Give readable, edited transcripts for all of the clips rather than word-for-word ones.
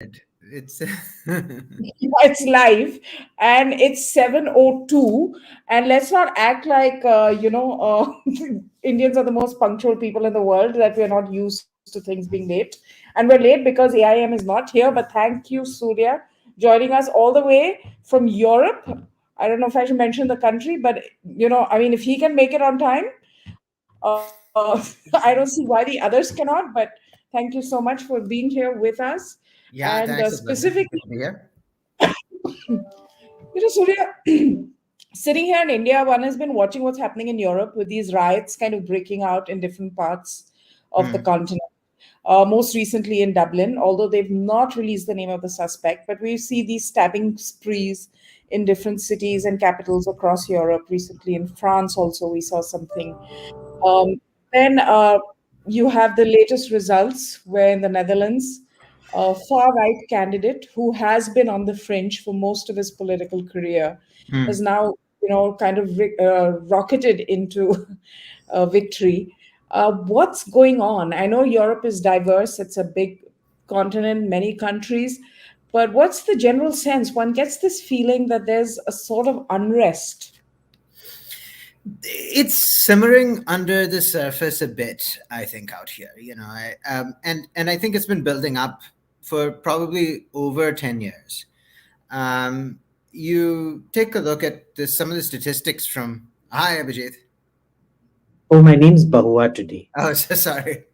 It's It's live, and it's 7:02. And let's not act like Indians are the most punctual people in the world, that we're not used to things being late. And we're late because AIM is not here. But thank you, Surya, joining us all the way from Europe. I don't know if I should mention the country, but I mean, if he can make it on time, I don't see why the others cannot. But thank you so much for being here with us. And yeah, thanks. A pleasure. specifically, Good to be here. Surya, sitting here in India, one has been watching what's happening in Europe with these riots kind of breaking out in different parts of the Hmm. continent. Most recently in Dublin, although they've not released the name of the suspect, but we see these stabbing sprees in different cities and capitals across Europe. Recently in France, also, we saw something. Um, then you have the latest results where in the Netherlands, a far right candidate who has been on the fringe for most of his political career has Hmm. now, kind of rocketed into victory. What's going on? I know Europe is diverse, it's a big continent, many countries, but what's the general sense? One gets this feeling that there's a sort of unrest. It's simmering under the surface a bit, I think, out here. And I think it's been building up for probably over 10 years. Um, you take a look at some of the statistics from. Hi, Abhijit. Oh, my name's Bahua today. Oh, so sorry.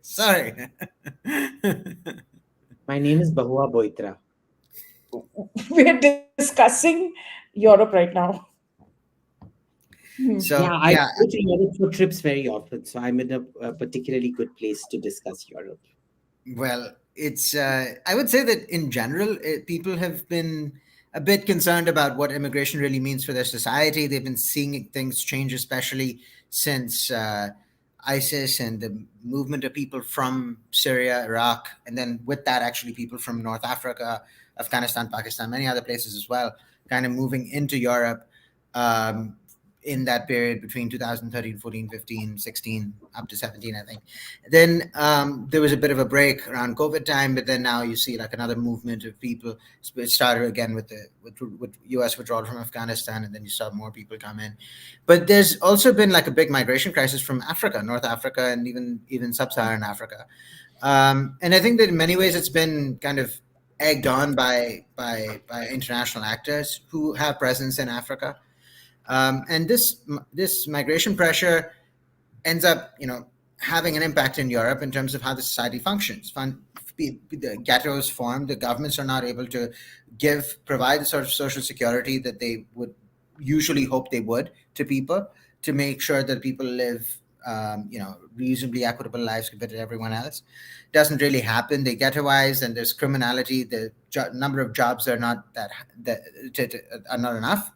My name is Bahua Moitra. We're discussing Europe right now. Hmm. Yeah, So I yeah, go to Europe for trips very often, so I'm in a particularly good place to discuss Europe. well, it's. I would say that in general, people have been a bit concerned about what immigration really means for their society. They've been seeing things change, especially since ISIS and the movement of people from Syria, Iraq, and then with that, actually, people from North Africa, Afghanistan, Pakistan, many other places as well, kind of moving into Europe. Um, in that period between 2013, 14, 15, 16, up to 17, I think. Then there was a bit of a break around COVID time, but then now you see like another movement of people. It started again with U.S. withdrawal from Afghanistan, and then you saw more people come in. But there's also been like a big migration crisis from Africa, North Africa, and even sub-Saharan Africa. And I think that in many ways it's been kind of egged on by international actors who have presence in Africa. And this migration pressure ends up, having an impact in Europe in terms of how the society functions. The ghettos form. The governments are not able to provide the sort of social security that they would usually hope they would to people, to make sure that people live, reasonably equitable lives compared to everyone else. Doesn't really happen. They ghettoize, and there's criminality. The number of jobs are not are not enough.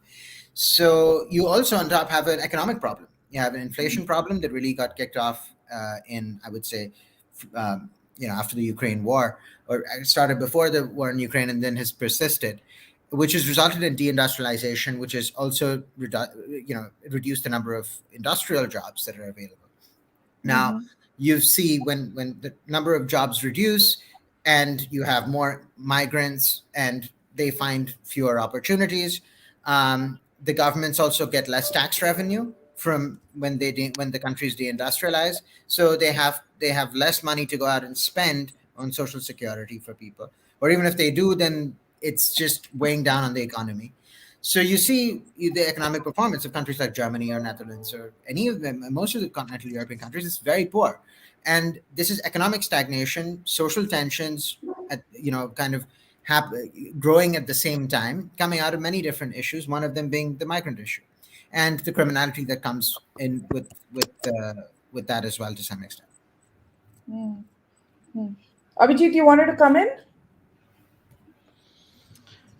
So you also on top have an economic problem. You have an inflation problem that really got kicked off in, I would say, after the Ukraine war, or it started before the war in Ukraine and then has persisted, which has resulted in deindustrialization, which has also reduced the number of industrial jobs that are available. Now, Mhm. you see when the number of jobs reduce and you have more migrants and they find fewer opportunities, the governments also get less tax revenue from when the countries deindustrialize. So they have less money to go out and spend on social security for people, or even if they do, then it's just weighing down on the economy. So you see the economic performance of countries like Germany or Netherlands or any of them, most of the continental European countries, is very poor. And this is economic stagnation, social tensions, kind of hap- growing at the same time, coming out of many different issues. One of them being the migrant issue, and the criminality that comes in with that as well to some extent. Mm. Mm. Abhijit, you wanted to come in?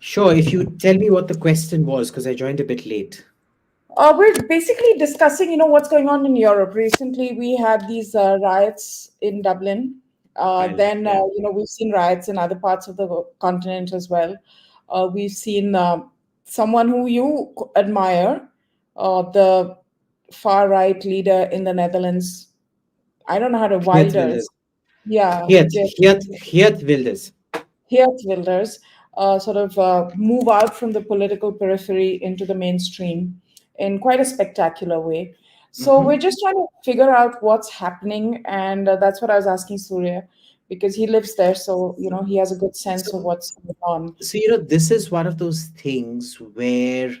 Sure, if you tell me what the question was, because I joined a bit late. We're basically discussing, what's going on in Europe. Recently, we had these riots in Dublin. Ireland, Then, yeah. we've seen riots in other parts of the continent as well. We've seen someone who you admire, the far right leader in the Netherlands. I don't know how to Geert Wilders. Wilders. Yeah, Geert, yeah. Geert, Geert Wilders. Heerswilders sort of move out from the political periphery into the mainstream in quite a spectacular way. So we're Mhm. just trying to figure out what's happening, and that's what I was asking Surya, because he lives there, so he has a good sense of So, what's going on. this is one of those things where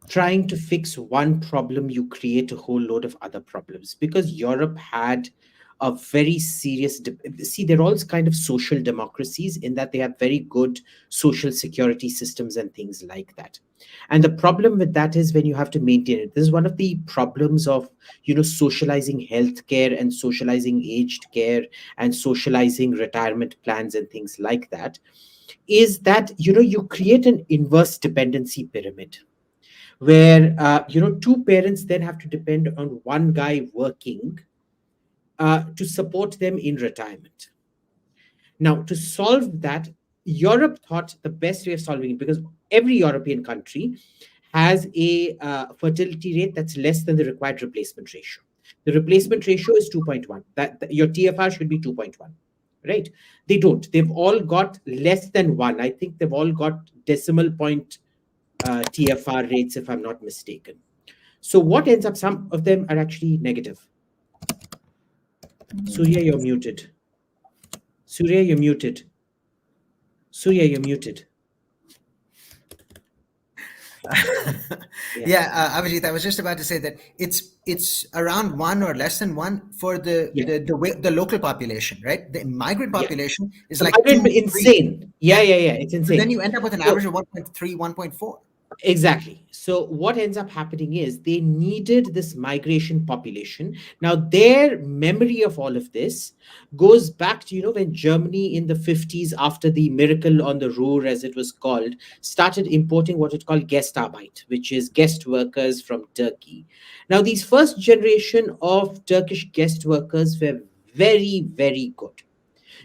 trying to fix one problem, you create a whole load of other problems, because Europe had a very serious see, they're all kind of social democracies in that they have very good social security systems and things like that. And the problem with that is when you have to maintain it, this is one of the problems of socializing healthcare and socializing aged care and socializing retirement plans and things like that, is that you create an inverse dependency pyramid where two parents then have to depend on one guy working to support them in retirement. Now, to solve that, Europe thought the best way of solving it, because every European country has a fertility rate that's less than the required replacement ratio. The replacement ratio is 2.1. Your TFR should be 2.1, right? They don't. They've all got less than one. I think they've all got decimal point TFR rates, if I'm not mistaken. So what ends up, some of them are actually negative. Surya, you're muted. Surya, you're muted. Surya, you're muted. Yeah. Yeah, Abhijit, I was just about to say that it's around one or less than one for Yeah. the local population, right? The migrant Yeah. population is The like migrant, two, three. insane. Yeah, Yeah. yeah, yeah. It's So then insane. you end up with an So average of 1.3, 1.4. exactly. So what ends up happening is they needed this migration population. Now their memory of all of this goes back to when Germany in the 50s, after the miracle on the Ruhr, as it was called, started importing what it called Gastarbeit, which is guest workers from Turkey. Now these first generation of Turkish guest workers were very, very good.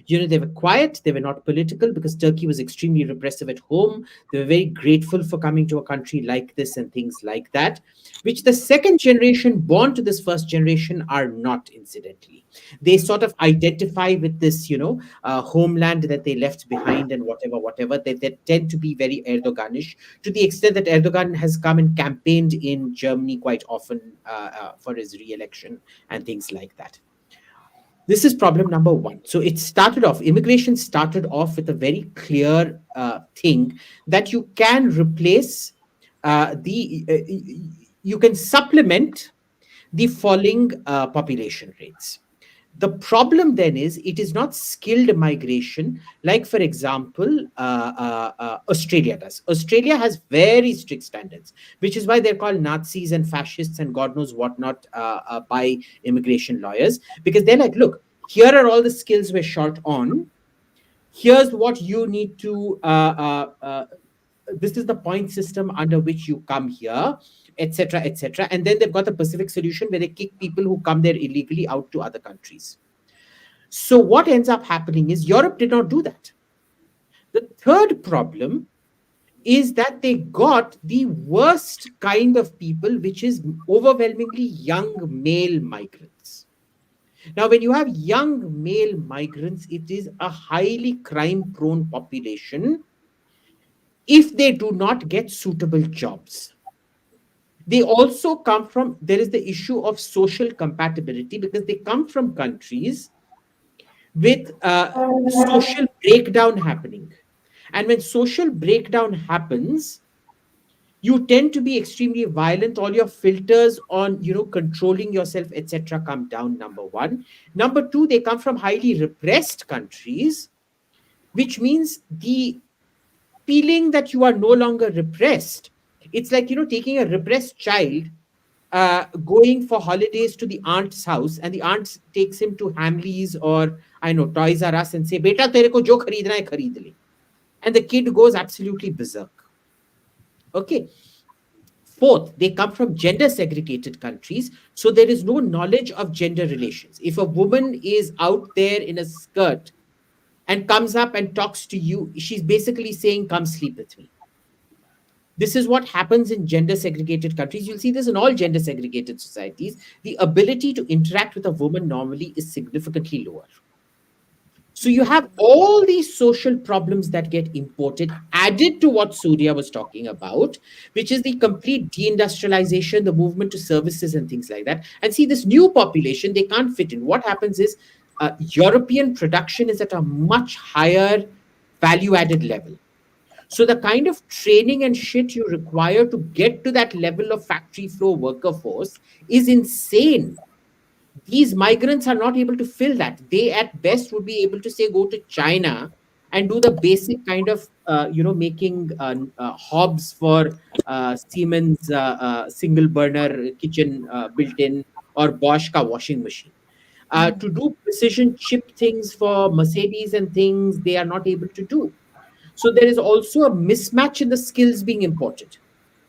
They were quiet, they were not political, because Turkey was extremely repressive at home. They were very grateful for coming to a country like this and things like that, which the second generation born to this first generation are not, incidentally. They sort of identify with this, homeland that they left behind, and whatever. They tend to be very Erdoganish, to the extent that Erdogan has come and campaigned in Germany quite often for his re-election and things like that. This is problem number one. So immigration started off with a very clear thing that you can replace you can supplement the falling population rates. The problem then is it is not skilled migration, like, for example, Australia does. Australia has very strict standards, which is why they're called Nazis and fascists and God knows what not by immigration lawyers, because they're like, look, here are all the skills we're short on. Here's what you need to this is the point system under which you come here, etc., etc. And then they've got the Pacific solution, where they kick people who come there illegally out to other countries. So what ends up happening is Europe did not do that. The third problem is that they got the worst kind of people, which is overwhelmingly young male migrants. Now, when you have young male migrants, it is a highly crime prone population if they do not get suitable jobs. They also come from, there is the issue of social compatibility, because they come from countries with social breakdown happening. And when social breakdown happens, you tend to be extremely violent. All your filters on controlling yourself, etc., come down. Number one. Number two, they come from highly repressed countries, which means the feeling that you are no longer repressed, it's like taking a repressed child, going for holidays to the aunt's house, and the aunt takes him to Hamleys or I know Toys R Us and say, "Beta, tere ko jo kharidna hai kharid le," and the kid goes absolutely berserk. Okay. Fourth, they come from gender segregated countries, so there is no knowledge of gender relations. If a woman is out there in a skirt and comes up and talks to you, she's basically saying, "Come sleep with me." This is what happens in gender segregated countries. You'll see this in all gender segregated societies. The ability to interact with a woman normally is significantly lower. So you have all these social problems that get imported, added to what Surya was talking about, which is the complete deindustrialization, the movement to services and things like that. And see, this new population, they can't fit in. What happens is European production is at a much higher value added level. So the kind of training and shit you require to get to that level of factory floor worker force is insane. These migrants are not able to fill that. They at best would be able to say go to China and do the basic kind of making hobs for Siemens single burner kitchen built in, or Bosch ka washing machine. To do precision chip things for Mercedes and things, they are not able to do. So there is also a mismatch in the skills being imported.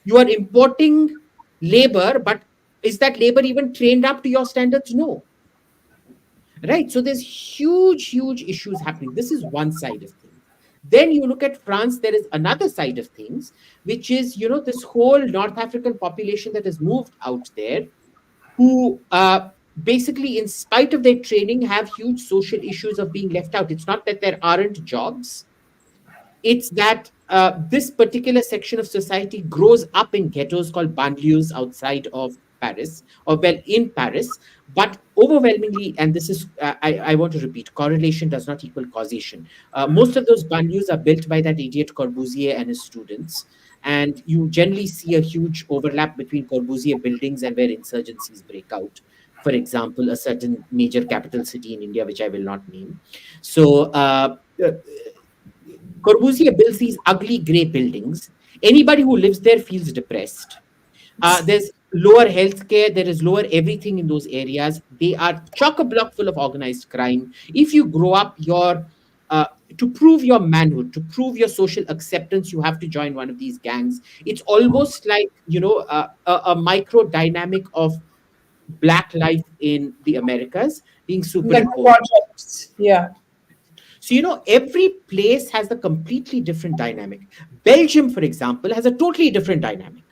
You are importing labor, but is that labor even trained up to your standards? No. Right. So there's huge issues happening. This is one side of things. Then you look at France, there is another side of things, which is, this whole North African population that has moved out there, who basically, in spite of their training, have huge social issues of being left out. It's not that there aren't jobs, it's that this particular section of society grows up in ghettos called banlieues outside of Paris, or well, in Paris, but overwhelmingly, and this is, I want to repeat, correlation does not equal causation. Most of those banlieues are built by that idiot Corbusier and his students, and you generally see a huge overlap between Corbusier buildings and where insurgencies break out. For example, a certain major capital city in India, which I will not name. So, Corbusier builds these ugly gray buildings. Anybody who lives there feels depressed. There's lower healthcare, there is lower everything in those areas. They are chock a block full of organized crime. If you grow up, to prove your manhood, to prove your social acceptance, you have to join one of these gangs. It's almost like a micro dynamic of black life in the Americas being Like superimposed. projects. Yeah. So, every place has a completely different dynamic. Belgium, for example, has a totally different dynamic.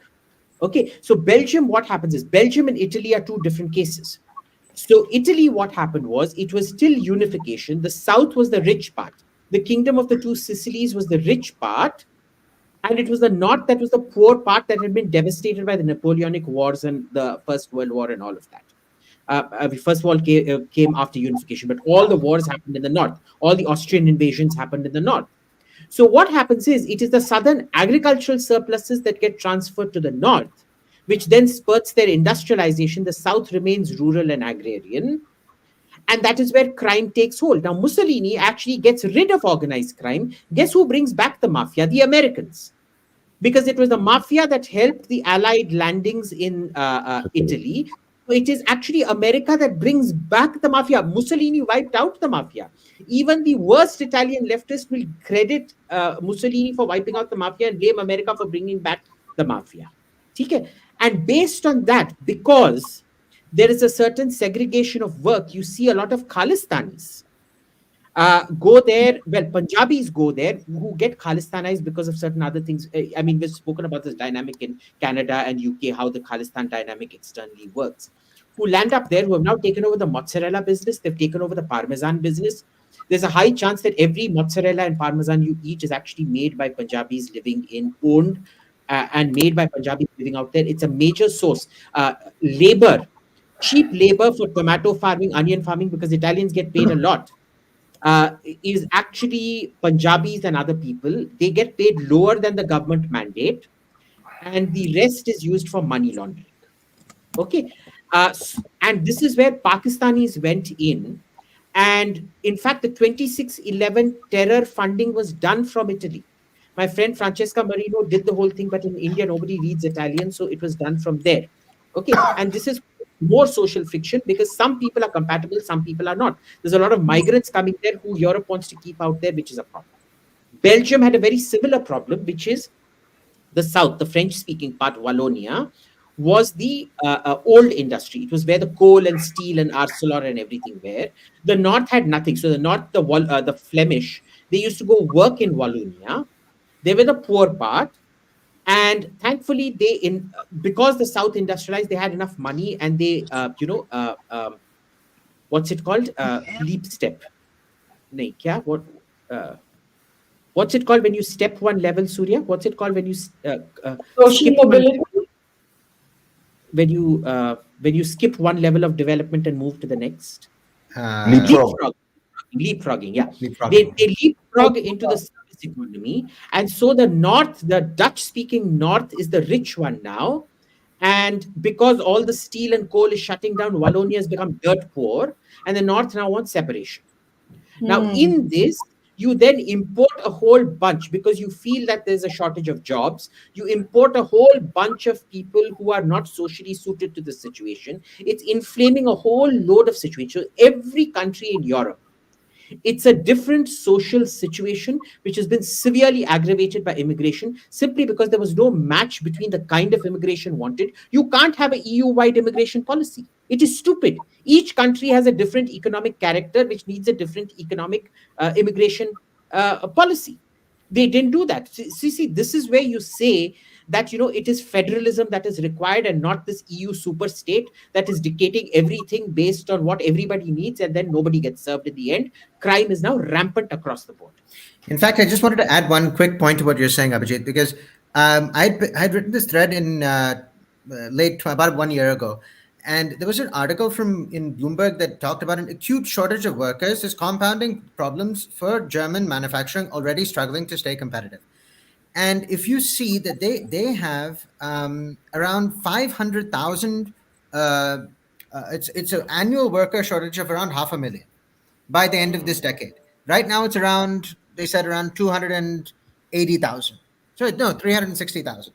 Okay, so Belgium, what happens is Belgium and Italy are two different cases. So, Italy, what happened was it was still unification. The south was the rich part. The kingdom of the two Sicilies was the rich part, and it was the north that was the poor part that had been devastated by the Napoleonic Wars and the First World War and all of that. First of all, came after unification, but all the wars happened in the north. All the Austrian invasions happened in the north. So what happens is it is the southern agricultural surpluses that get transferred to the north, which then spurts their industrialization. The south remains rural and agrarian, and that is where crime takes hold. Now, Mussolini actually gets rid of organized crime. Guess who brings back the mafia? The Americans, because it was the mafia that helped the Allied landings in Italy. So it is actually America that brings back the mafia. Mussolini wiped out the mafia. Even the worst Italian leftists will credit Mussolini for wiping out the mafia and blame America for bringing back the mafia. Okay? And based on that, because there is a certain segregation of work, you see a lot of Khalistanis go there. Well, Punjabis go there who get Khalistanized because of certain other things. I mean, we've spoken about this dynamic in Canada and UK, how the Khalistan dynamic externally works. Who land up there, who have now taken over the mozzarella business, they've taken over the parmesan business. There's a high chance that every mozzarella and parmesan you eat is actually made by Punjabis living in, owned and made by Punjabis living out there. It's a major source. Labor, cheap labor for tomato farming, onion farming, because Italians get paid a lot, is actually Punjabis and other people. They get paid lower than the government mandate, and the rest is used for money laundering. Okay. And this is where Pakistanis went in. And in fact, the 26/11 terror funding was done from Italy. My friend Francesca Marino did the whole thing, but in India, nobody reads Italian, so it was done from there. Okay. And this is more social fiction because some people are compatible, some people are not. There's a lot of migrants coming there who Europe wants to keep out there, which is a problem. Belgium had a very similar problem, which is the south, the French speaking part, Wallonia, was the old industry. It was where the coal and steel and Arcelor and everything were. The north had nothing. So the north, the Flemish, they used to go work in Wallonia. They were the poor part. And thankfully, because the south industrialized, they had enough money, and they, what's it called? Leap step. nahi, kya? Uh, what's it called when you step one level, Surya? What's it called when you Social skip one mobility. when you skip one level of development and move to the next? uh, Leapfrog. Leapfrogging, yeah. leapfrogging. They leapfrog into the service economy, and so the north, the Dutch speaking north, is the rich one now. And because all the steel and coal is shutting down, Wallonia has become dirt poor, and the north now wants separation. Now, Hmm. in this, you then import a whole bunch because you feel that there's a shortage of jobs. You import a whole bunch of people who are not socially suited to the situation. It's inflaming a whole load of situations. Every country in Europe, it's a different social situation which has been severely aggravated by immigration simply because there was no match between the kind of immigration wanted. You can't have a EU wide immigration policy. It is stupid. Each country has a different economic character which needs a different economic immigration policy. They didn't do that. See, this is where you say that it is federalism that is required and not this EU super state that is dictating everything based on what everybody needs, and then nobody gets served in the end. Crime is now rampant across the board. In fact, I just wanted to add one quick point to what you're saying, Abhijit, because I'd written this thread in about 1 year ago, and there was an article from in Bloomberg that talked about an acute shortage of workers is compounding problems for German manufacturing already struggling to stay competitive. And if you see that they have around 500,000, uh, it's an annual worker shortage of around 500,000 by the end of this decade. Right now, it's around, they said, around 280,000. So, no, 360,000.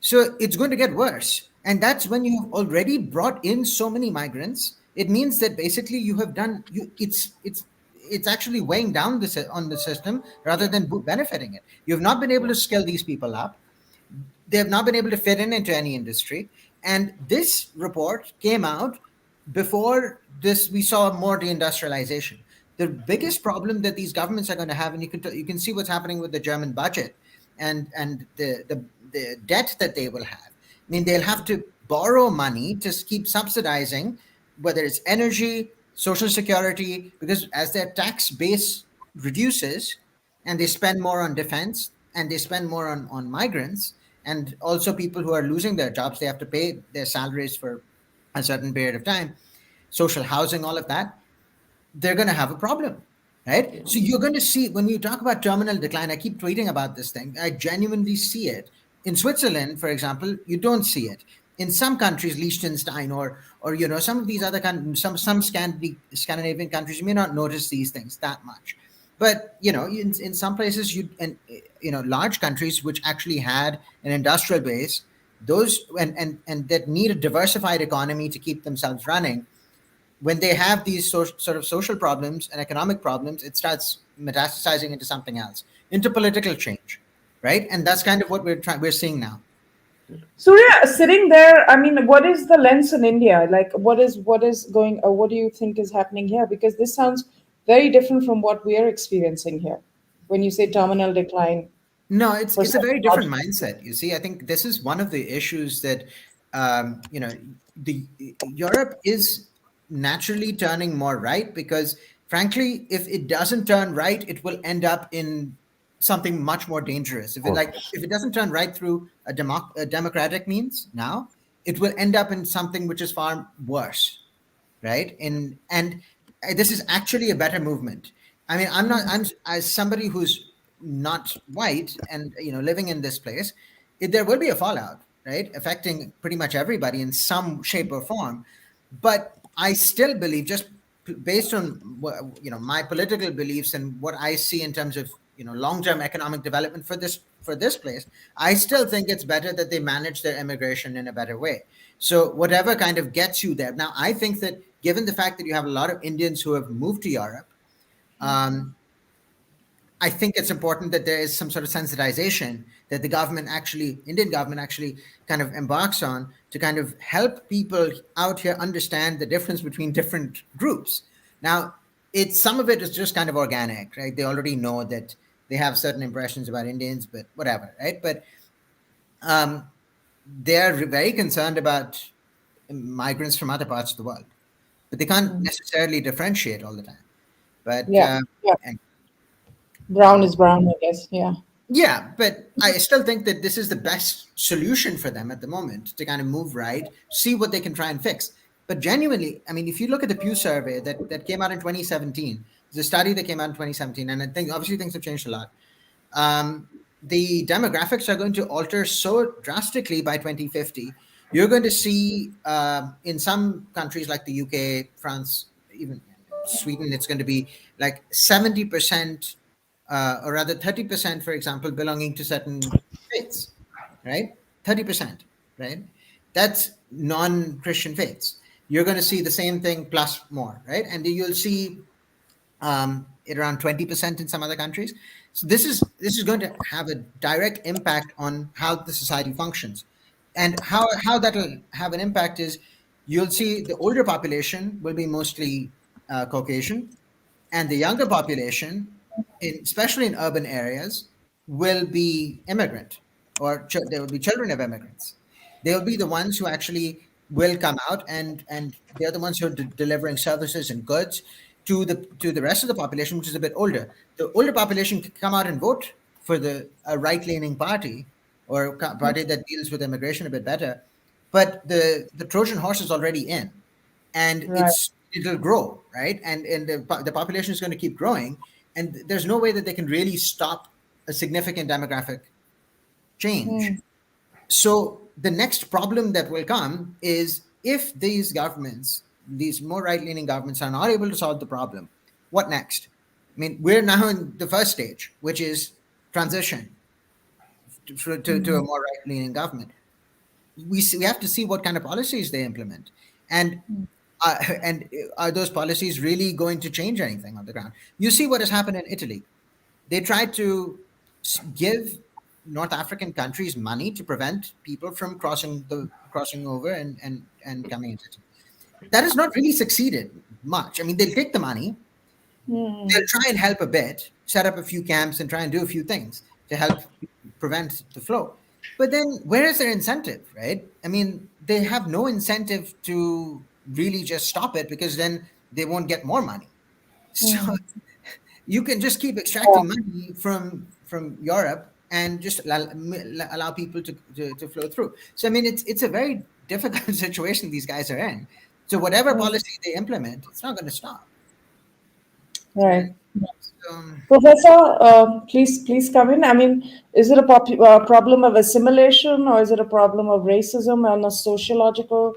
So it's going to get worse. And that's when you've already brought in so many migrants. It means that basically you have done, it's actually weighing down on the system rather than benefiting it. You've not been able to scale these people up. They have not been able to fit in into any industry. And this report came out before this. We saw more deindustrialization. The biggest problem that these governments are going to have, and you can see what's happening with the German budget, and the debt that they will have. I mean, they'll have to borrow money to keep subsidizing, whether it's energy, social security, because as their tax base reduces, and they spend more on defense, and they spend more on migrants, and also people who are losing their jobs, they have to pay their salaries for a certain period of time, social housing, all of that, they're going to have a problem, right? So you're going to see, when you talk about terminal decline, I keep tweeting about this thing, I genuinely see it. In Switzerland, for example, you don't see it. In some countries, Liechtenstein, or some of these other some Scandinavian countries, you may not notice these things that much. But in some places, and large countries which actually had an industrial base, those and that need a diversified economy to keep themselves running, when they have these sort of social problems and economic problems, it starts metastasizing into something else, into political change, right? And that's kind of what we're seeing now. Surya, sitting there, I mean, what is the lens in India? Like, what is going? What do you think is happening here? Because this sounds very different from what we are experiencing here. When you say terminal decline No, it's for it's a such very large. different mindset. You see, I think this is one of the issues that the Europe is naturally turning more right, because frankly, if it doesn't turn right, it will end up in something much more dangerous. Of course. If it doesn't turn right through a democratic means now, it will end up in something which is far worse, right? And this is actually a better movement. I mean, I'm as somebody who's not white and living in this place, there will be a fallout, right, affecting pretty much everybody in some shape or form. But I still believe, just based on my political beliefs and what I see in terms of long-term economic development for this place, I still think it's better that they manage their immigration in a better way. So whatever kind of gets you there. Now, I think that given the fact that you have a lot of Indians who have moved to Europe, um, I think it's important that there is some sort of sensitization that Indian government actually kind of embarks on, to kind of help people out here understand the difference between different groups. Now, some of it is just kind of organic, right? They already know that they have certain impressions about Indians, but whatever, right? But um, they're very concerned about migrants from other parts of the world, but they can't necessarily differentiate all the time. But Yeah. Yeah. and, Brown um, is brown, I guess. Yeah. yeah, but I still think that this is the best solution for them at the moment to kind of move right, see what they can try and fix. But genuinely, I mean, if you look at the Pew survey that came out in 2017, there's a study that came out in 2017, and I think obviously things have changed a lot. um, the demographics are going to alter so drastically by 2050. You're going to see in some countries like the UK, France, even Sweden, it's going to be like 70%, or rather 30%, for example, belonging to certain faiths, right? 30%, right? That's non Christian faiths. You're going to see the same thing plus more, right? And you'll see at around 20% in some other countries. So this is going to have a direct impact on how the society functions, and how that'll have an impact is you'll see the older population will be mostly Caucasian, and the younger population, especially in urban areas, will be immigrant, or there will be children of immigrants. They'll be the ones who actually will come out, and they're the ones who are delivering services and goods to the rest of the population, which is a bit older. The older population can come out and vote for the a right leaning party, or a party that deals with immigration a bit better, but the Trojan horse is already in, and Right. it'll grow, right? And the population is going to keep growing, and there's no way that they can really stop a significant demographic change. Mm. So the next problem that will come is if these more right-leaning governments, are not able to solve the problem, what next? I mean, we're now in the first stage, which is transition to a more right-leaning government. We have to see what kind of policies they implement, and and are those policies really going to change anything on the ground? You see what has happened in Italy. They tried to give North African countries money to prevent people from crossing over and coming into Italy. That has not really succeeded much. I mean, they'll take the money, they'll Mm. try and help a bit, set up a few camps and try and do a few things to help prevent the flow. But then where is their incentive, right? I mean, they have no incentive to really just stop it, because then they won't get more money. So Mm. you can just keep Yeah. extracting money from Europe and just allow people to flow through. So I mean, it's a very difficult situation these guys are in. So whatever Mm. policy they implement, it's not going to stop, right? Right. So, Professor, please come in. I mean, is it a problem of assimilation, or is it a problem of racism on a sociological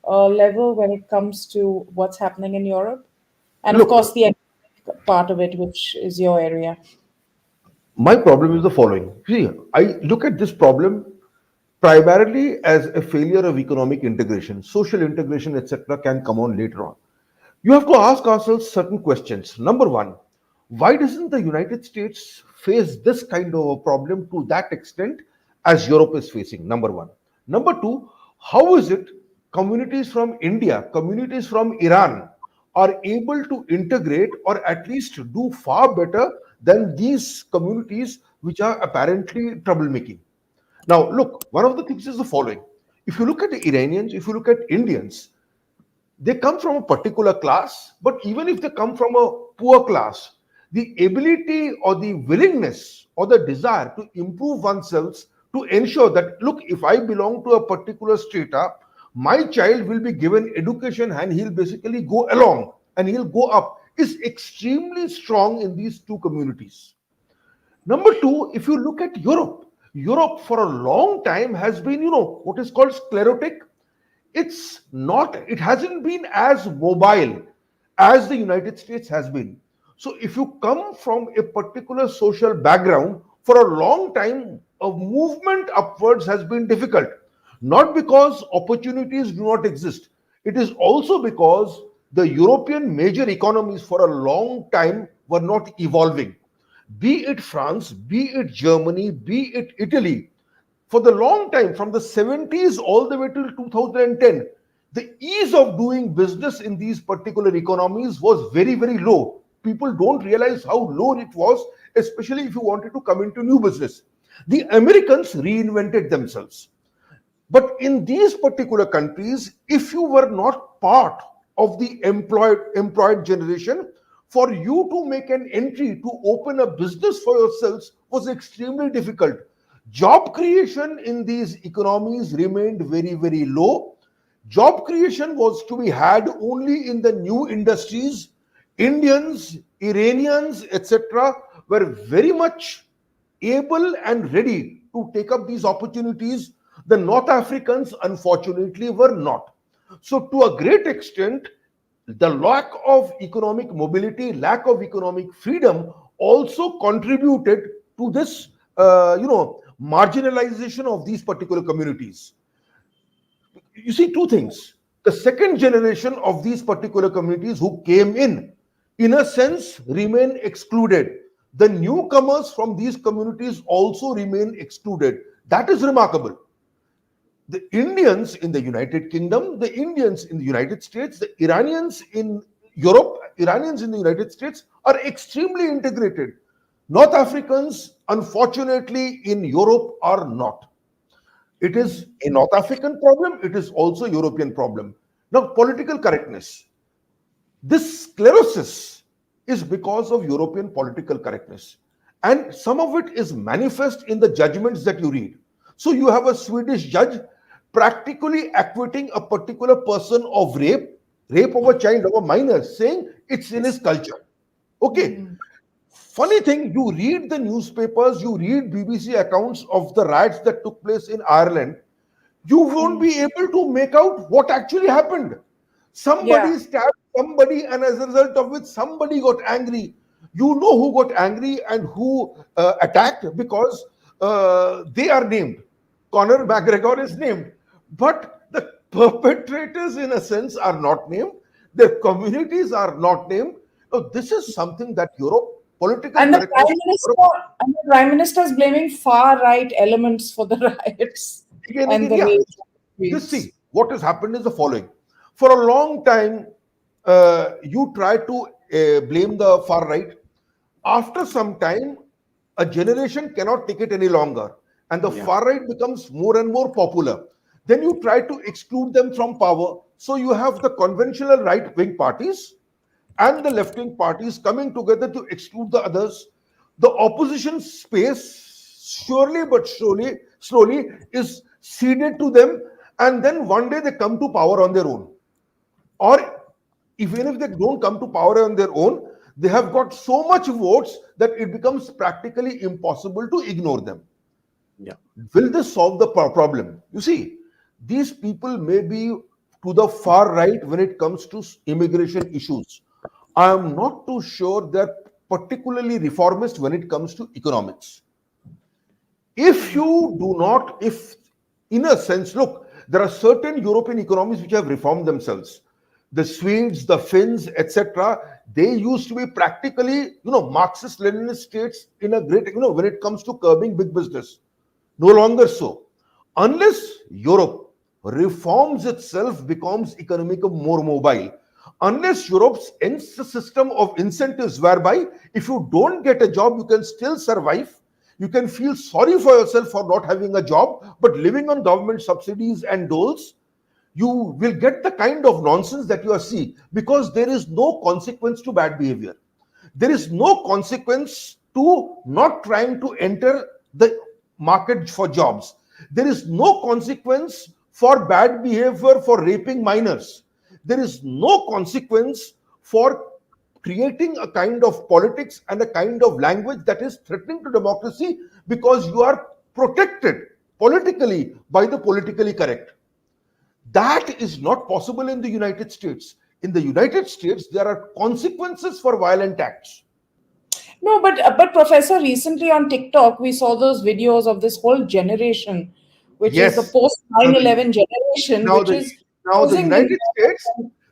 level when it comes to what's happening in Europe? And of course, Look, the economic part of it, which is your area. my problem is the following. See, I look at this problem primarily as a failure of economic integration. Social integration, etc., can come on later on. You have to ask ourselves certain questions. Number one, why doesn't the United States face this kind of a problem to that extent as Europe is facing? Number one. Number two, how is it communities from India, communities from Iran are able to integrate or at least do far better than these communities which are apparently troublemaking? Now, look, one of the things is the following. If you look at the Iranians, if you look at Indians, they come from a particular class, but even if they come from a poor class, the ability or the willingness or the desire to improve oneself, to ensure that, look, if I belong to a particular strata, my child will be given education and he'll basically go along and he'll go up, is extremely strong in these two communities. Number two, if you look at Europe, Europe for a long time has been, what is called sclerotic. It hasn't been as mobile as the United States has been. So if you come from a particular social background, for a long time, a movement upwards has been difficult. Not because opportunities do not exist. It is also because the European major economies for a long time were not evolving, be it France, be it Germany, be it Italy. For the long time, from the 70s all the way till 2010, the ease of doing business in these particular economies was very, very low. People don't realize how low it was, especially if you wanted to come into new business. The Americans reinvented themselves. But in these particular countries, if you were not part of the employed generation, For you to make an entry to open a business for yourselves was extremely difficult. Job creation in these economies remained very, very low. Job creation was to be had only in the new industries. Indians, Iranians, etc., were very much able and ready to take up these opportunities. The North Africans, unfortunately, were not. So, to a great extent, the lack of economic mobility, lack of economic freedom also contributed to this, marginalization of these particular communities. You see two things. The second generation of these particular communities who came in a sense, remain excluded. The newcomers from these communities also remain excluded. That is remarkable. The Indians in the United Kingdom, the Indians in the United States, the Iranians in Europe, Iranians in the United States are extremely integrated. North Africans, unfortunately, in Europe are not. It is a North African problem, it is also a European problem. Now, political correctness. This sclerosis is because of European political correctness. And some of it is manifest in the judgments that you read. So you have a Swedish judge practically acquitting a particular person of rape of a child, of a minor, saying it's in his culture. Okay. Funny thing, you read the newspapers, you read BBC accounts of the riots that took place in Ireland, you won't be able to make out what actually happened. Somebody stabbed somebody, and as a result of which somebody got angry. You know who got angry and who attacked, because they are named. Conor McGregor is named. But the perpetrators, in a sense, are not named. Their communities are not named. So this is something that Europe, political And the correctness. Prime Minister is blaming far right elements for the riots and the rage. This, see, what has happened is the following. For a long time, you try to blame the far right. After some time, a generation cannot take it any longer, and the far right becomes more and more popular. Then you try to exclude them from power. So you have the conventional right-wing parties and the left-wing parties coming together to exclude the others. The opposition space, surely but slowly is ceded to them, and then one day they come to power on their own. Or even if they don't come to power on their own, they have got so much votes that it becomes practically impossible to ignore them. Yeah. Will this solve the problem? You see, these people may be to the far right when it comes to immigration issues. I am not too sure they're particularly reformist when it comes to economics. If you do not, if in a sense, look, there are certain European economies which have reformed themselves. The Swedes, the Finns, etc., they used to be practically, Marxist-Leninist states in a great, when it comes to curbing big business. No longer so. Unless Europe reforms itself, becomes economically more mobile, unless Europe ends the system of incentives whereby if you don't get a job, you can still survive, you can feel sorry for yourself for not having a job, but living on government subsidies and doles, you will get the kind of nonsense that you are seeing, because there is no consequence to bad behavior. There is no consequence to not trying to enter the market for jobs. There is no consequence for bad behavior for raping minors. There is no consequence for creating a kind of politics and a kind of language that is threatening to democracy, because you are protected politically by the politically correct. That is not possible in the United States. In the United States, there are consequences for violent acts. No, but Professor, recently on TikTok, we saw those videos of this whole generation, which is the Yes. post 9/11 generation, Now which is the using United States,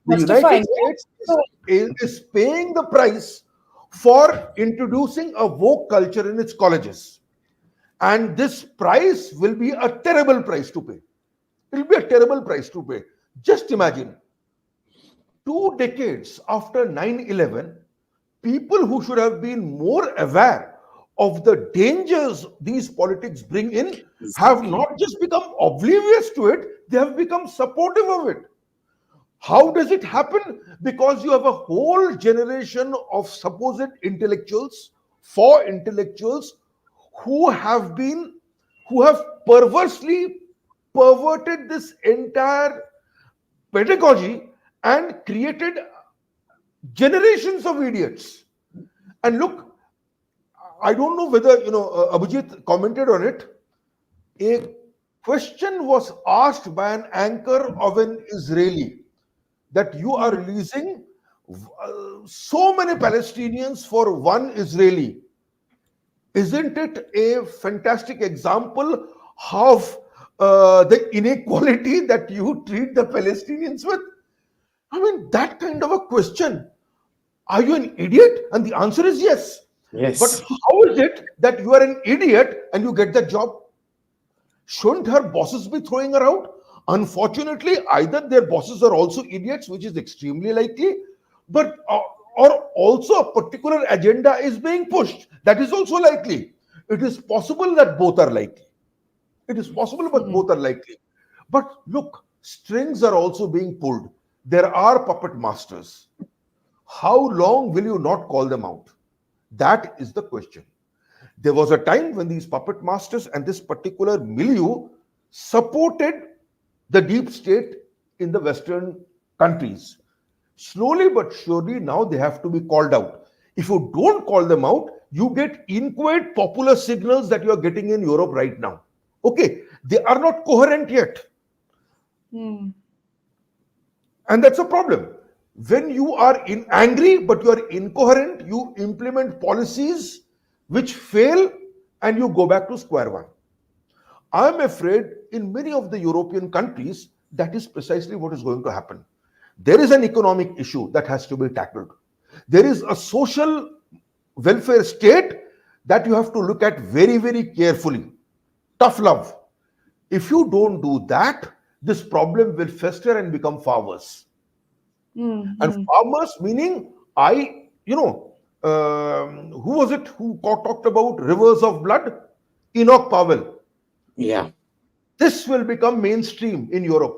justifying is paying the price for introducing a woke culture in its colleges. And this price will be a terrible price to pay. It will be a terrible price to pay. Just imagine, 2 decades after 9/11, people who should have been more aware of the dangers these politics bring in have not just become oblivious to it, they have become supportive of it. How does it happen? Because you have a whole generation of supposed intellectuals, for intellectuals, who have been, who have perversely perverted this entire pedagogy and created generations of idiots. And look, I don't know whether Abhijit commented on it. A question was asked by an anchor of an Israeli that you are releasing so many Palestinians for one Israeli. Isn't it a fantastic example of the inequality that you treat the Palestinians with? I mean, that kind of a question. Are you an idiot? And the answer is yes. But Yes. how is it that you are an idiot and you get that job? Shouldn't her bosses be throwing her out? Unfortunately, either their bosses are also idiots, which is extremely likely, but or also a particular agenda is being pushed. That is also likely. It is possible that both are likely. It is possible, but both are likely. But look, strings are also being pulled. There are puppet masters. How long will you not call them out? That is the question. There was a time when these puppet masters and this particular milieu supported the deep state in the Western countries. Slowly but surely, now they have to be called out. If you don't call them out, you get inchoate popular signals that you are getting in Europe right now. Okay, they are not coherent yet. Hmm. And that's a problem. When you are angry but you are incoherent, you implement policies which fail and you go back to square one. I'm afraid in many of the European countries, that is precisely what is going to happen. There is an economic issue that has to be tackled. There is a social welfare state that you have to look at very, very carefully. Tough love. If you don't do that, this problem will fester and become far worse. And farmers, meaning who was it who talked about rivers of blood? Enoch Powell. Yeah. This will become mainstream in Europe.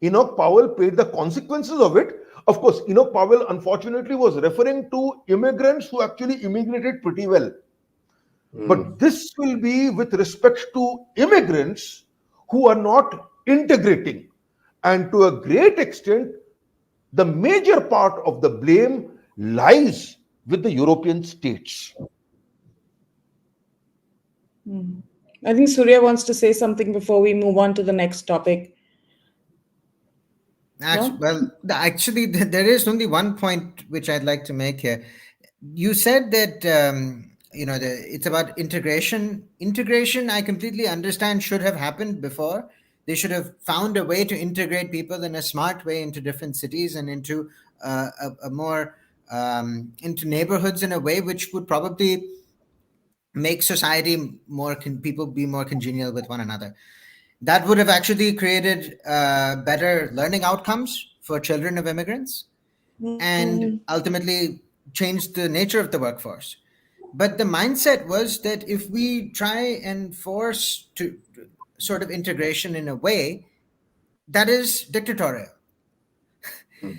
Enoch Powell paid the consequences of it. Of course, Enoch Powell unfortunately was referring to immigrants who actually immigrated pretty well. But this will be with respect to immigrants who are not integrating. And to a great extent, the major part of the blame lies with the European states. I think Surya wants to say something before we move on to the next topic. No? Actually, there is only one point which I'd like to make here. You said that it's about integration. Integration, I completely understand, should have happened before. They should have found a way to integrate people in a smart way into different cities and into a more into neighborhoods in a way which would probably make society more people be more congenial with one another. That would have actually created better learning outcomes for children of immigrants and ultimately changed the nature of the workforce. But the mindset was that if we try and force to sort of integration in a way that is dictatorial.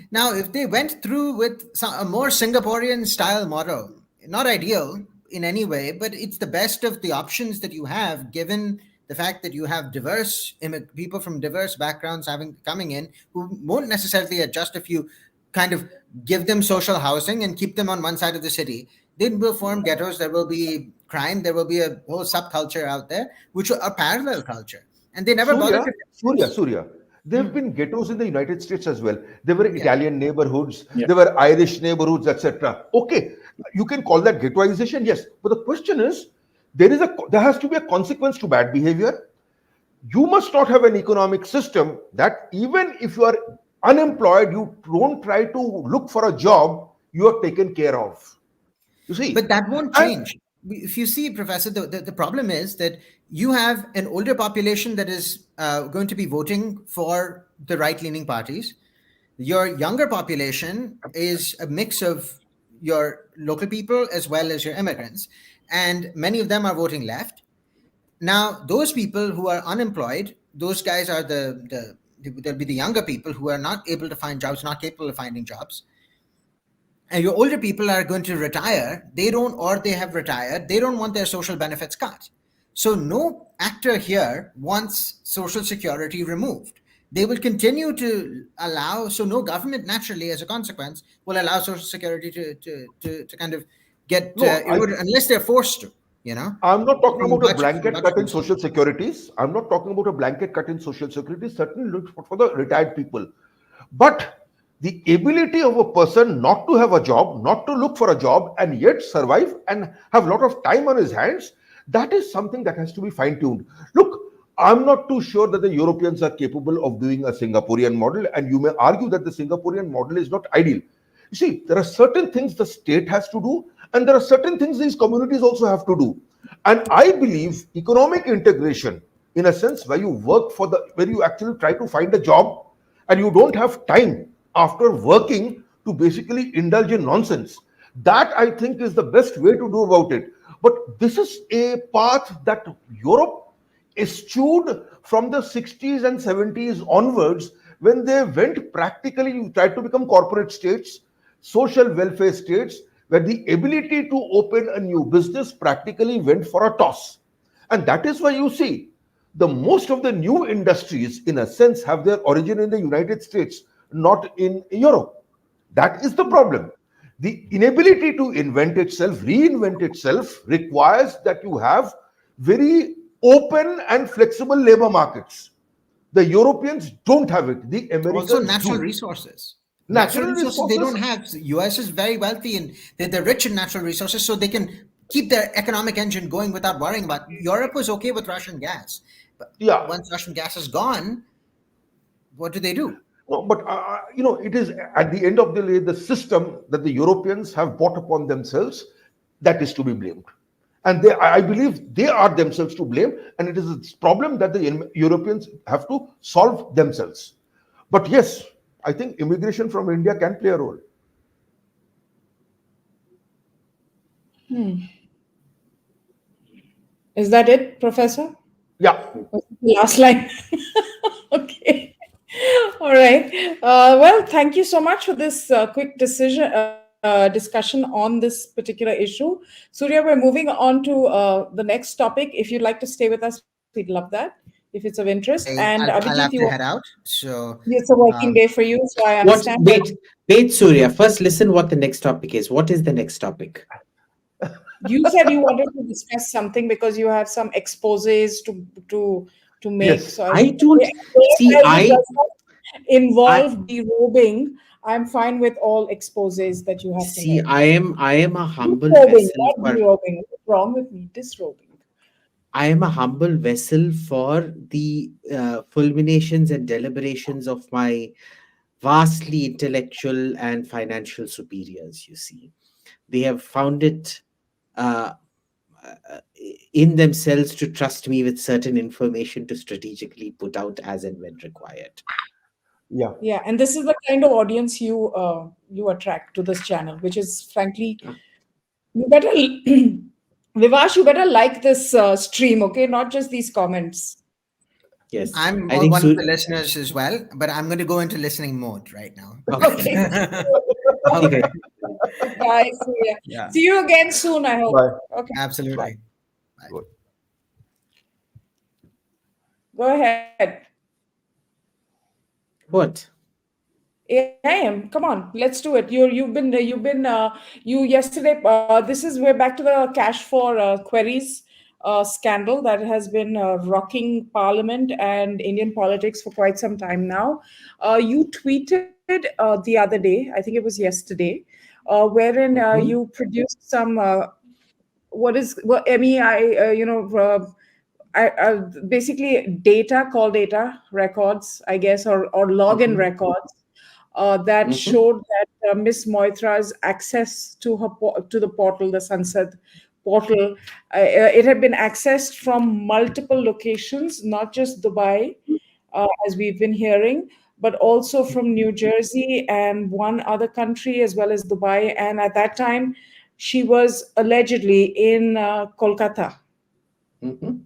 Now, if they went through with a more Singaporean style model, not ideal in any way, but it's the best of the options that you have, given the fact that you have diverse people from diverse backgrounds coming in who won't necessarily adjust if you kind of give them social housing and keep them on one side of the city. They will form ghettos. There will be crime. There will be a whole subculture out there, which are a parallel culture, and they never bothered Surya. There have been ghettos in the United States as well. There were Italian neighborhoods, Yeah. there were Irish neighborhoods, etc. Okay, you can call that ghettoization, yes. But the question is, there has to be a consequence to bad behavior. You must not have an economic system that even if you are unemployed, you don't try to look for a job, you are taken care of. You see? But that won't change. If you see, Professor, the problem is that you have an older population that is going to be voting for the right-leaning parties. Your younger population is a mix of your local people as well as your immigrants. And many of them are voting left. Now, those people who are unemployed, those guys are the There'll be the younger people who are not able to find jobs, not capable of finding jobs. And your older people are going to retire. They don't, or they have retired. They don't want their social benefits cut. So no actor here wants social security removed. They will continue to allow, so no government naturally, as a consequence, will allow social security to kind of get No, eroded unless they're forced to, I'm not talking from about a budget, from blanket cut in budget. social securities. I'm not talking about a blanket cut in social security. Certainly look for the retired people. But the ability of a person not to have a job, not to look for a job, and yet survive and have a lot of time on his hands, that is something that has to be fine tuned. Look, I'm not too sure that the Europeans are capable of doing a Singaporean model, and you may argue that the Singaporean model is not ideal. You see, there are certain things the state has to do, and there are certain things these communities also have to do. And I believe economic integration, in a sense, where you work for the, where you actually try to find a job and you don't have time after working to basically indulge in nonsense. That I think is the best way to do about it. But this is a path that Europe eschewed from the 60s and 70s onwards, when they went practically, tried to become corporate states, social welfare states, where the ability to open a new business practically went for a toss. And that is why you see the most of the new industries, in a sense, have their origin in the United States, not in Europe. That is the problem. The inability to invent itself, reinvent itself, requires that you have very open and flexible labor markets. The Europeans don't have it, the Also Americans natural do. resources. Natural Natural resources they don't resources, have. The US is very wealthy and they're rich in natural resources, so they can keep their economic engine going without worrying about. Europe was okay with Russian gas, but yeah. once Russian gas is gone, what do they do? No, but it is at the end of the day the system that the Europeans have brought upon themselves that is to be blamed, and I believe they are themselves to blame, and it is a problem that the Europeans have to solve themselves. But yes, I think immigration from India can play a role. Is that it, Professor? Yeah, Was it the last line? Okay. All right. Well, thank you so much for this quick discussion on this particular issue. Surya, we're moving on to the next topic. If you'd like to stay with us, we'd love that if it's of interest. And Abhijit, I'll have to head out. So it's a working day um, for you, so I What? understand. But Wait, Surya. First, listen what the next topic is. What is the next topic? you said you wanted to discuss something because you have some exposés to make. yes. So I I said, don't okay, as see. long as it does not I involve derobing, I'm fine with all exposés that you have to see. make. I am a humble Disrobing, vessel not for. derobing. What's wrong with me? Disrobing. I am a humble vessel for the fulminations and deliberations of my vastly intellectual and financial superiors. You see, they have found it uh, in themselves to trust me with certain information to strategically put out as and when required. Yeah. Yeah, and this is the kind of audience you attract to this channel, which is frankly, you better Vivash, you better like this stream, okay? Not just these comments. Yes, I'm I think one of so. the listeners as well, but I'm going to go into listening mode right now. Okay. Okay. Okay. Okay. Guys, see ya. Yeah, See you again soon, I hope. Bye. Okay, bye. absolutely. Bye. Good. Go ahead. What? AM, come on, let's do it. You yesterday. This is we're back to the cash for queries scandal that has been rocking Parliament and Indian politics for quite some time now. You tweeted the other day, I think it was yesterday, wherein Mhm. you produced some what MEI basically data call data records, I guess, or login Mhm. records that Mhm. showed that Miss Moitra's access to to the portal, the Sansad portal, it had been accessed from multiple locations, not just Dubai, as we've been hearing, but also from New Jersey and one other country as well as Dubai. And at that time, she was allegedly in Kolkata. Mhm.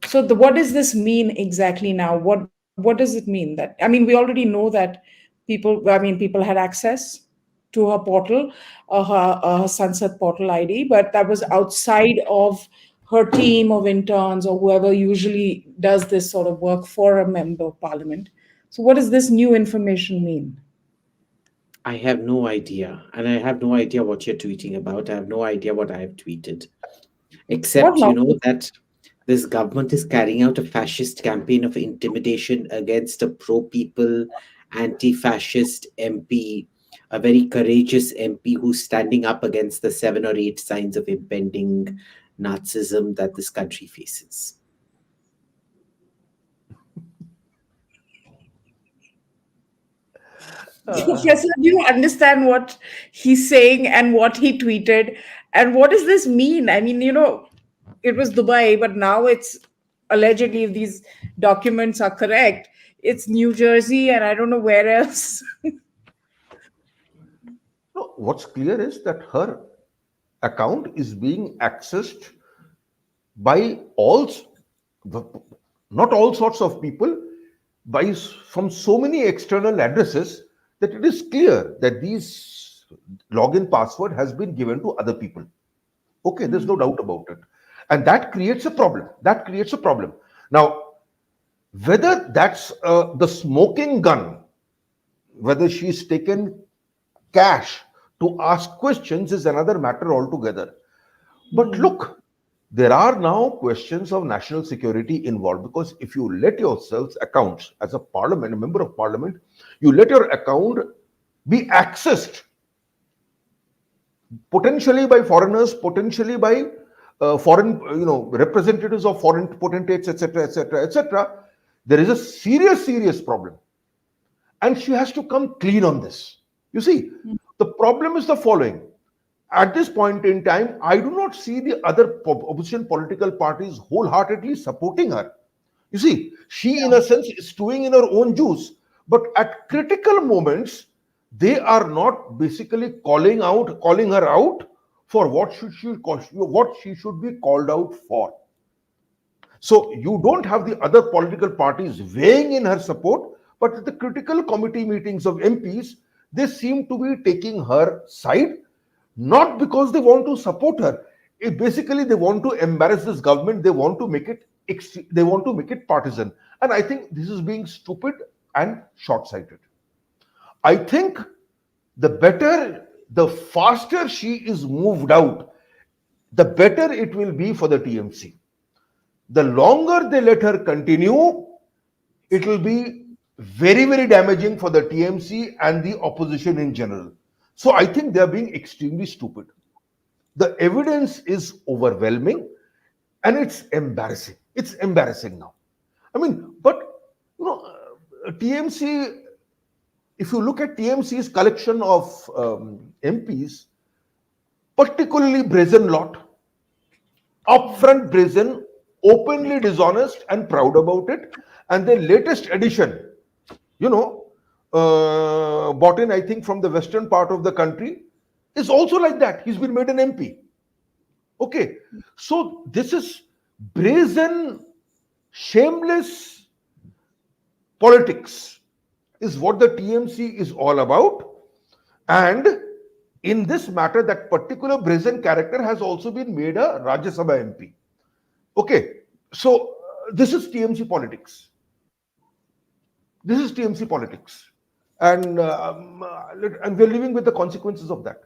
So, what does this mean exactly now? What What does it mean? That, I mean, we already know that people had access to her portal, her Sunset portal ID, but that was outside of her team of interns or whoever usually does this sort of work for a member of parliament. So, what does this new information mean? I have no idea. And I have no idea what you're tweeting about. I have no idea what I have tweeted. What Except, nonsense? that this government is carrying out a fascist campaign of intimidation against a pro people, anti fascist MP, a very courageous MP who's standing up against the 7 or 8 signs of impending Nazism that this country faces. Professor, do you understand what he's saying and what he tweeted? And what does this mean? I mean, it was Dubai, but now it's allegedly, if these documents are correct, it's New Jersey and I don't know where else. No, what's clear is that her account is being accessed by not all sorts of people, from so many external addresses, that it is clear that these login password has been given to other people. Okay, there's no doubt about it. And that creates a problem. Now, whether that's the smoking gun, whether she's taken cash to ask questions is another matter altogether. But look, there are now questions of national security involved, because if you let yourselves accounts as a member of parliament, you let your account be accessed potentially by foreigners, potentially by foreign, representatives of foreign potentates, etc., etc., etc. There is a serious problem, and she has to come clean on this. You see, the problem is the following. At this point in time, I do not see the other opposition political parties wholeheartedly supporting her. You see, she, in a sense, is stewing in her own juice. But at critical moments, they are not basically calling her out for what she should be called out for. So you don't have the other political parties weighing in her support, but at the critical committee meetings of MPs, they seem to be taking her side, not because they want to support her. Basically, they want to embarrass this government. They want to make it partisan, and I think this is being stupid and short-sighted. I think the faster she is moved out, the better it will be for the TMC. The longer they let her continue, it will be very damaging for the TMC and the opposition in general. So I think they are being extremely stupid. The evidence is overwhelming, and it's embarrassing. It's embarrassing now. I mean, but TMC, if you look at TMC's collection of MPs, particularly brazen lot, upfront brazen, openly dishonest and proud about it. And the latest edition, bought in, I think, from the western part of the country, is also like that. He's been made an MP. Okay. So this is brazen, shameless politics is what the TMC is all about. And in this matter, that particular brazen character has also been made a Rajya Sabha MP. Okay. So this is TMC politics. And we're living with the consequences of that.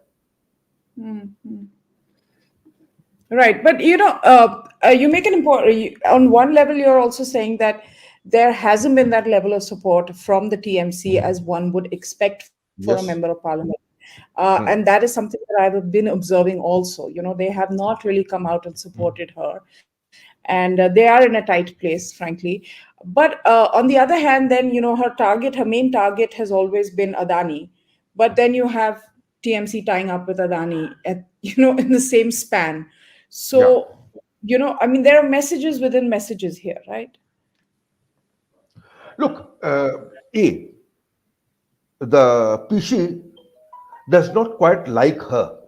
Right, but you make an important. On one level, you're also saying that there hasn't been that level of support from the TMC as one would expect for a member of Yes. parliament, and that is something that I've been observing also. They have not really come out and supported her, and they are in a tight place, frankly. But on the other hand, then her main target has always been Adani, but then you have TMC tying up with Adani at in the same span. Yeah. So I mean, there are messages within messages here, right? Look, the Pishi does not quite like her.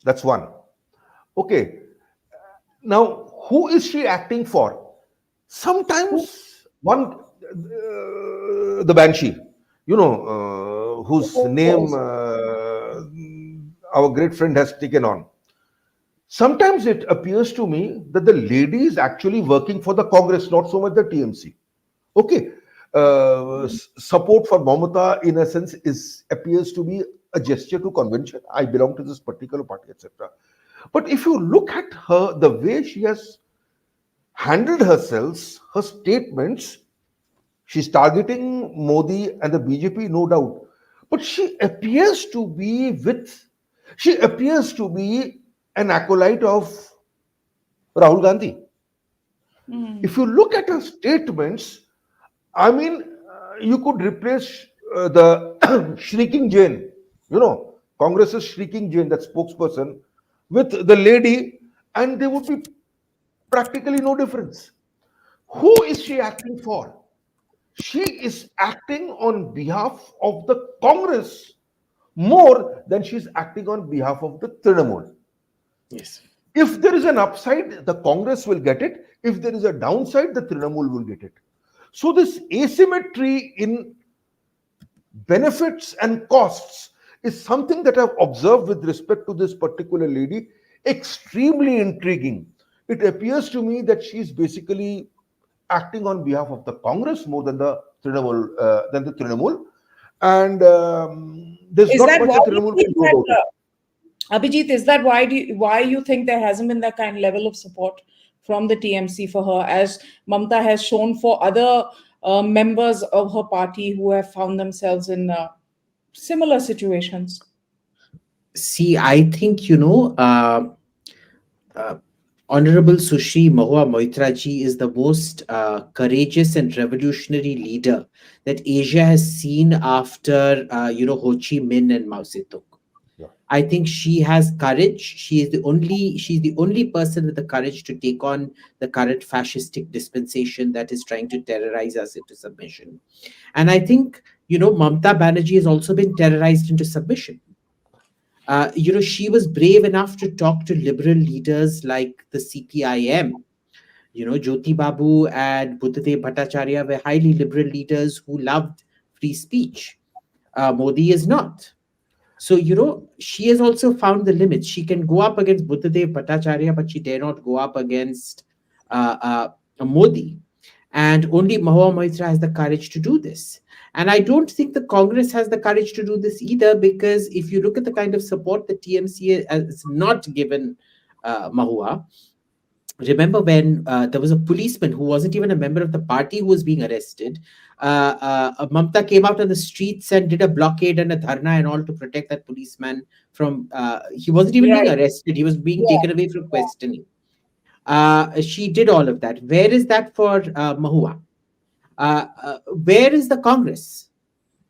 That's one. Okay. Now, who is she acting for? Sometimes one the Banshee, whose Of name course. our great friend has taken on. Sometimes it appears to me that the lady is actually working for the Congress, not so much the TMC. Okay, support for Mamata, in a sense, is appears to be a gesture to convention. I belong to this particular party, etc. But if you look at her, the way she has handled herself, her statements, she's targeting Modi and the BJP, no doubt. But she appears to be an acolyte of Rahul Gandhi. Mm. If you look at her statements, I mean, you could replace the shrieking Jane, Congress's shrieking Jane, that spokesperson, with the lady, and there would be practically no difference. Who is she acting for? She is acting on behalf of the Congress more than she's acting on behalf of the Trinamool. Yes. If there is an upside, the Congress will get it. If there is a downside, the Trinamool will get it. So this asymmetry in benefits and costs is something that I've observed with respect to this particular lady, extremely intriguing. It appears to me that she's basically acting on behalf of the Congress more than the Trinamool, and there's Is not that much why the you Trinamool think can do that, about it. Abhijit, is that why you think there hasn't been that kind of level of support from the TMC for her, as Mamta has shown for other members of her party who have found themselves in similar situations? See, I think, uh, Honorable Sushri Mahua Moitra ji is the most courageous and revolutionary leader that Asia has seen after, Ho Chi Minh and Mao Zedong. Yeah. I think she has courage. She's the only person with the courage to take on the current fascistic dispensation that is trying to terrorize us into submission. And I think, Mamta Banerjee has also been terrorized into submission. She was brave enough to talk to liberal leaders like the CPIM. Jyoti Babu and Buddhadev Bhattacharya were highly liberal leaders who loved free speech. Modi is not. So, she has also found the limits. She can go up against Buddhadev Bhattacharya, but she dare not go up against Modi. And only Mahua Moitra has the courage to do this. And I don't think the Congress has the courage to do this either, because if you look at the kind of support the TMC has not given Mahua, remember when there was a policeman who wasn't even a member of the party who was being arrested. Mamta came out on the streets and did a blockade and a dharna and all to protect that policeman from. He wasn't even being Right. arrested; he was being Yeah. taken away from questioning. She did all of that. Where is that for Mahua? Where is the Congress?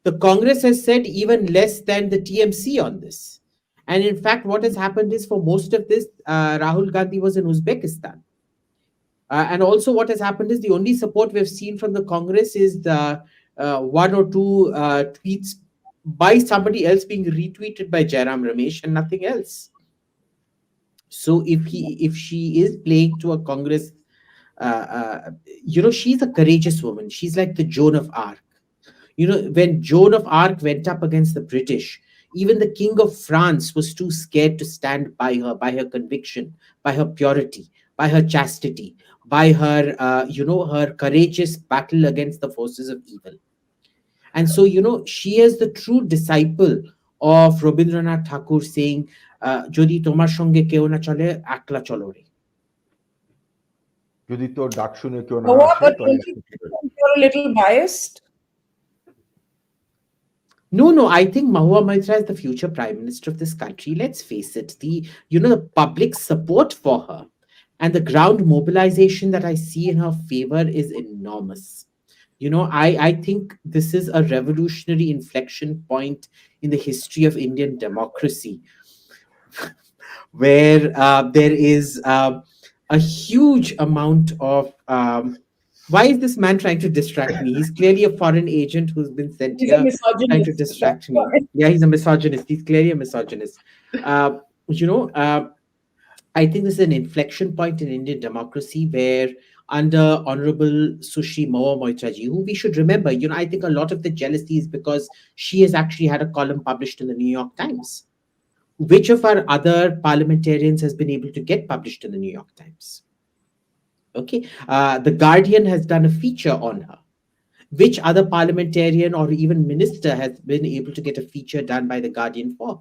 The Congress has said even less than the TMC on this. And in fact, what has happened is for most of this, Rahul Gandhi was in Uzbekistan. And also, what has happened is the only support we've seen from the Congress is the one or two tweets by somebody else being retweeted by Jairam Ramesh and nothing else. So if she is playing to a Congress, she's a courageous woman. She's like the Joan of Arc. When Joan of Arc went up against the British, even the King of France was too scared to stand by her conviction, by her purity, by her chastity, by her, her courageous battle against the forces of evil. And so, she is the true disciple of Rabindranath Thakur saying, "Jodi tomar songe keo na chale, akla chalo re." যদি তোর ডাক শুনে কেউ না Mahua, আসে but তাহলে don't you think you're a little biased? No, I think Mahua Moitra is the future prime minister of this country. Let's face it, the public support for her and the ground mobilization that I see in her favor is enormous. I think this is a revolutionary inflection point in the history of Indian democracy, where there is a huge amount of why is this man trying to distract me? He's clearly a foreign agent who's been sent He's a here trying to misogynist. distract That's me. why. Yeah, he's a misogynist. He's clearly a misogynist. Uh, you know, uh, I think this is an inflection point in Indian democracy where under Honorable Sushri Mahua Moitra ji, who we should remember. I think a lot of the jealousy is because she has actually had a column published in the New York Times. Which of our other parliamentarians has been able to get published in the New York Times? Okay, the Guardian has done a feature on her. Which other parliamentarian or even minister has been able to get a feature done by the Guardian for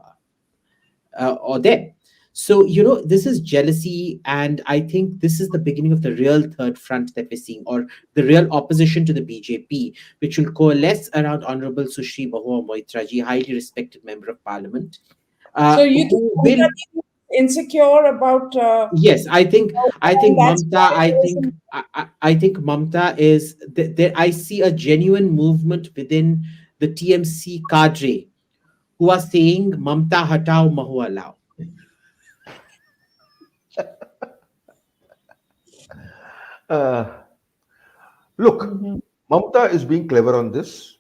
her or them? So, this is jealousy. And I think this is the beginning of the real third front that we're seeing, or the real opposition to the BJP, which will coalesce around Honorable Sushri Mahua Moitra ji, highly respected member of parliament. So you think Who will Mamta is insecure about Yes, I think that's Mamta. why I there is think I think Mamta is there. I see a genuine movement within the TMC cadre who are saying Mamta hatao Mahua lao. Uh, Look, Mamta is being clever on this.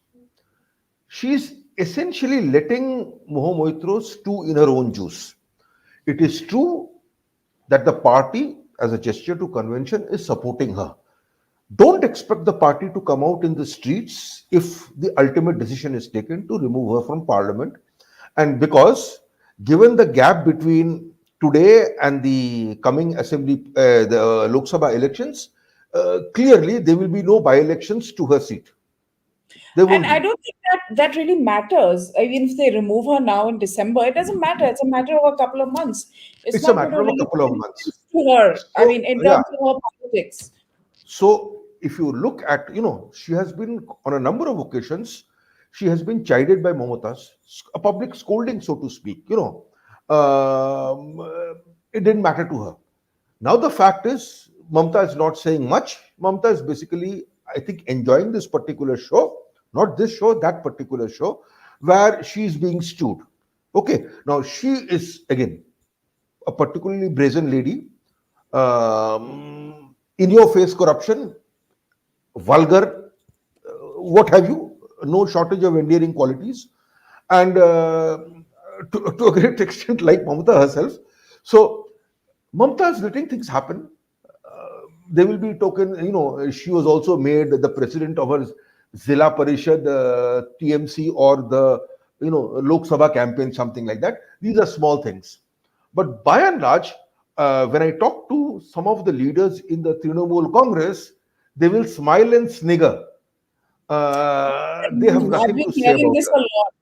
She's essentially letting Moho Moitro stew in her own juice. It is true that the party, as a gesture to convention, is supporting her. Don't expect the party to come out in the streets if the ultimate decision is taken to remove her from parliament. And because, given the gap between today and the coming assembly, the Lok Sabha elections, clearly there will be no by elections to her seat. There And won't I be. don't think that really matters. I mean, if they remove her now in December, it doesn't matter. It's a matter of a couple of months. It's It's a not going matter to of a really couple of make a months. difference to her. I So, mean, in yeah. terms of her politics. So if you look at, she has been on a number of occasions, she has been chided by Mamatas, a public scolding, so to speak. It didn't matter to her. Now the fact is, Mamta is not saying much. Mamta is basically, I think, enjoying this particular show, not this show, that particular show, where she is being stewed. Okay, now she is again a particularly brazen lady, in your face corruption, vulgar, what have you, no shortage of endearing qualities, and to a great extent, like Mamata herself. So, Mamata is letting things happen. There will be token, she was also made the president of her Zilla Parishad, TMC, or the, Lok Sabha campaign, something like that. These are small things. But by and large, when I talk to some of the leaders in the Trinamool Congress, they will smile and snigger. They have I've nothing been to say hearing about this her. a lot.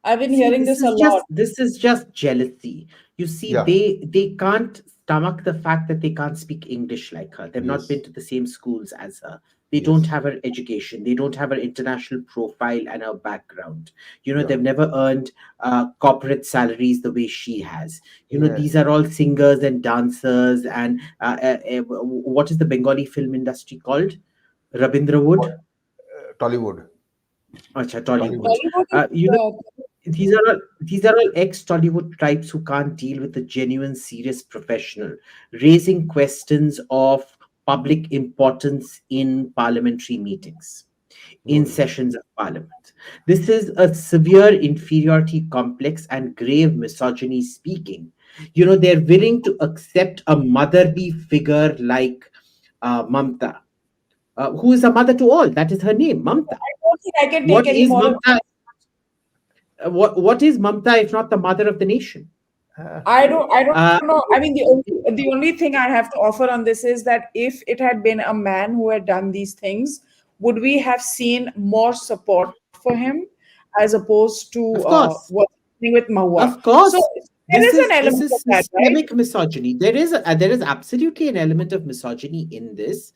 I've been See, hearing this this a is just lot. this is just jealousy. You see, Yeah. they can't stomach the fact that they can't speak English like her. They've not been Yes. to the same schools as her. They don't Yes. have her education. They don't have her international profile and her background. Yeah. They've never earned corporate salaries the way she has. These Yes. are all singers and dancers. And what is the Bengali film industry called? Rabindra Wood? Tollywood. Acha, Tollywood. Bollywood is, Uh, you know, these are all ex-Tollywood types who can't deal with a genuine, serious professional, raising questions of public importance in parliamentary meetings, in Good. sessions of parliament. This is a severe inferiority complex and grave misogyny speaking. They're willing to accept a motherly figure like Mamta, who is a mother to all. That is her name, Mamta. I don't think I can take What any is more of Mamta? What is Mamta if not the mother of the nation? I don't Uh, know. I mean, the only thing I have to offer on this is that if it had been a man who had done these things, would we have seen more support for him as opposed to of course, what's happening with Mahua? of So course. there This is an is this element of is that, right? systemic misogyny. There is absolutely an element of misogyny in this.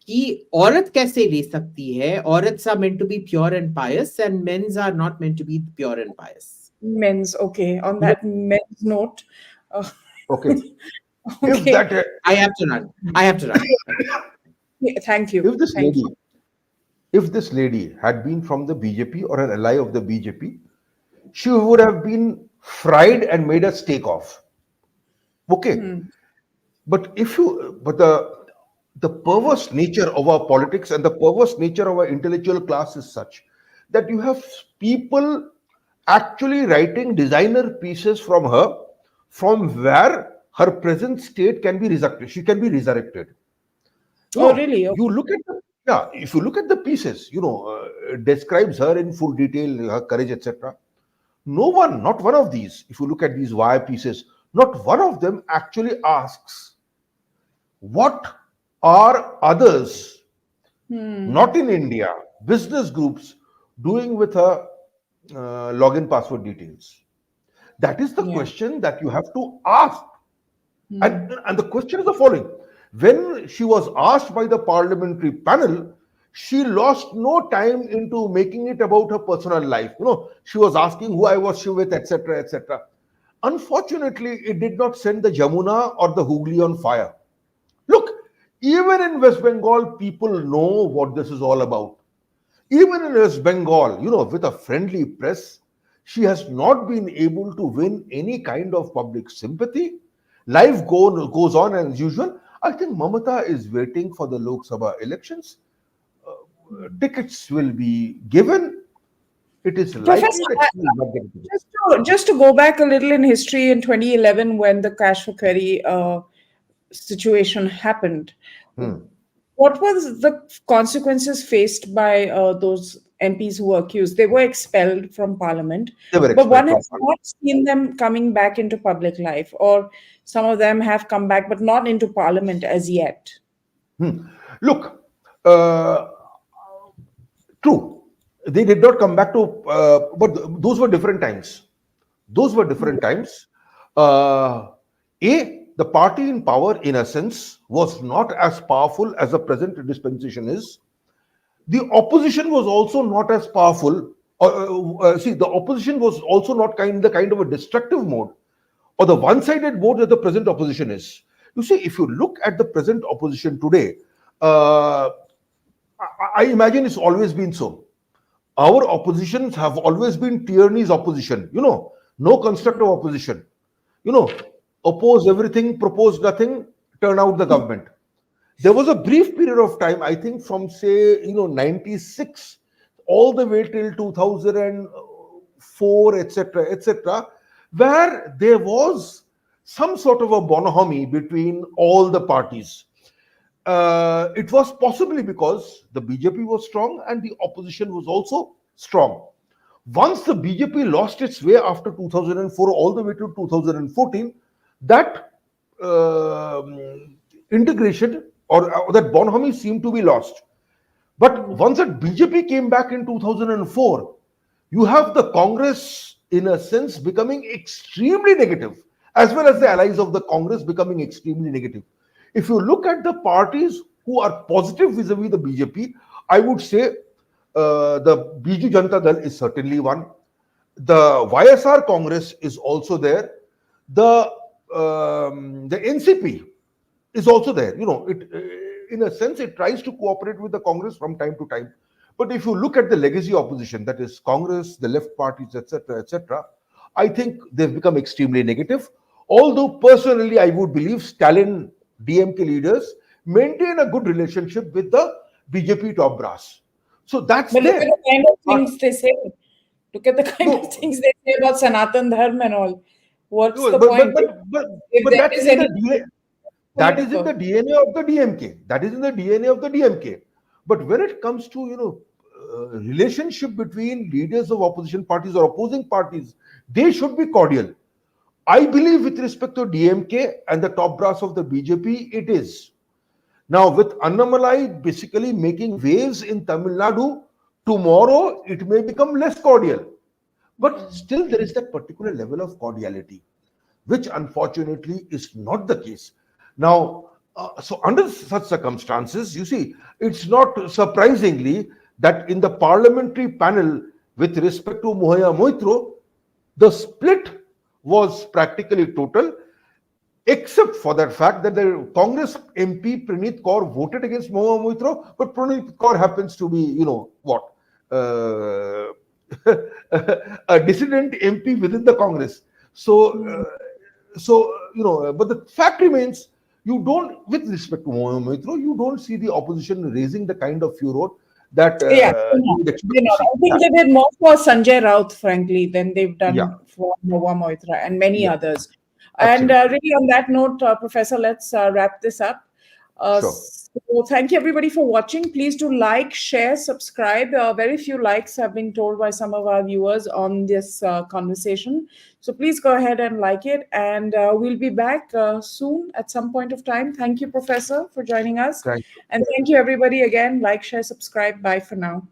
कि औरत कैसे ले सकती है? Aurats are meant to be pure and pious, and men's are not meant to be pure and pious. Men's okay. On You know, that men's note, uh, Okay. If okay. that, I have to run. I have to run. Yeah, thank you. if this Thank you. lady, if this lady had been from the BJP or an ally of the BJP, she would have been fried and made a steak of. Okay. But the perverse nature of our politics and the perverse nature of our intellectual class is such that you have people actually writing designer pieces from her, from where her present state can be resurrected. She can be resurrected. Oh, really? You look at the, yeah, if you look at the pieces, it describes her in full detail, her courage, etc. No one, not one of these, if you look at these wire pieces, not one of them actually asks, what are others, Hmm. not in India, business groups doing with her login password details? That is the Yeah. question that you have to ask. Hmm. And the question is the following. When she was asked by the parliamentary panel, she lost no time into making it about her personal life. She was asking who I was she with, etc., etc. Unfortunately, it did not send the Jamuna or the Hooghly on fire. Look, even in West Bengal, people know what this is all about. Even in West Bengal, with a friendly press, she has not been able to win any kind of public sympathy. Goes on as usual. I think Mamata is waiting for the Lok Sabha elections. Tickets will be given. It is Professor, likely that she will not get tickets. just to go back a little in history, in 2011, when the cash for query situation happened, Hmm. what was the consequences faced by those MPs who were accused? They were expelled from parliament, They were but expelled one from has parliament. not seen them coming back into public life, or some of them have come back, but not into parliament as yet. Hmm. Look, uh, true, they did not come back to, but those were different times. Those were different times. Uh, the party in power, in a sense, was not as powerful as the present dispensation is. The opposition was also not as powerful. The opposition was also not the kind of a destructive mode or the one-sided mode that the present opposition is. You see, if you look at the present opposition today, uh, I imagine it's always been so. Our oppositions have always been tyranny's opposition. No constructive opposition. You know, oppose everything, propose nothing, turn out the government. There was a brief period of time, I think, from say 96 all the way till 2004, etc., etc., where there was some sort of a bonhomie between all the parties. It was possibly because the BJP was strong and the opposition was also strong. Once the BJP lost its way after 2004 all the way to 2014, that integration or that bonhomie seemed to be lost. But once that BJP came back in 2004, you have the Congress, in a sense, becoming extremely negative, as well as the allies of the Congress becoming extremely negative. If you look at the parties who are positive vis-a-vis the BJP, I would say the Biju Janata Dal is certainly one. The YSR Congress is also there. The NCP is also there. It in a sense it tries to cooperate with the Congress from time to time. But if you look at the legacy opposition, that is Congress, the left parties, etc., etc., I think they've become extremely negative. Although personally, I would believe Stalin DMK leaders maintain a good relationship with the BJP top brass. So that's But look at there. the kind of But things they say. Look at the kind of no, things they say about Sanatan Dharma and all. What's no, the point if but there that's is in the any DNA. That is in the political? DNA of the DMK. That is in the DNA of the DMK. But when it comes to relationship between leaders of opposition parties or opposing parties, they should be cordial. I believe with respect to DMK and the top brass of the BJP, it is. Now, with Annamalai basically making waves in Tamil Nadu, tomorrow it may become less cordial. But still, there is that particular level of cordiality, which unfortunately is not the case. Now, so under such circumstances, you see, it's not surprisingly that in the parliamentary panel with respect to Mahua Moitra, the split was practically total, except for that fact that the Congress MP Praneeth Kaur voted against Mahua Moitra, but Praneeth Kaur happens to be, what? Uh, a dissident MP within the Congress. But the fact remains, you don't, with respect to Mahua Moitra, you don't see the opposition raising the kind of furor that Yeah, you would expect they're to not. see. I think they did more for Sanjay Raut, frankly, than they've Yeah, done for Mahua Moitra and many yeah, others. And absolutely. really, on that note, Professor, let's wrap this up. Sure. So thank you everybody for watching. Please do like, share, subscribe. Very few likes have been told by some of our viewers on this conversation. So please go ahead and like it. And we'll be back soon at some point of time. Thank you, Professor, for joining us. Thank you. And thank you everybody again. Like, share, subscribe. Bye for now.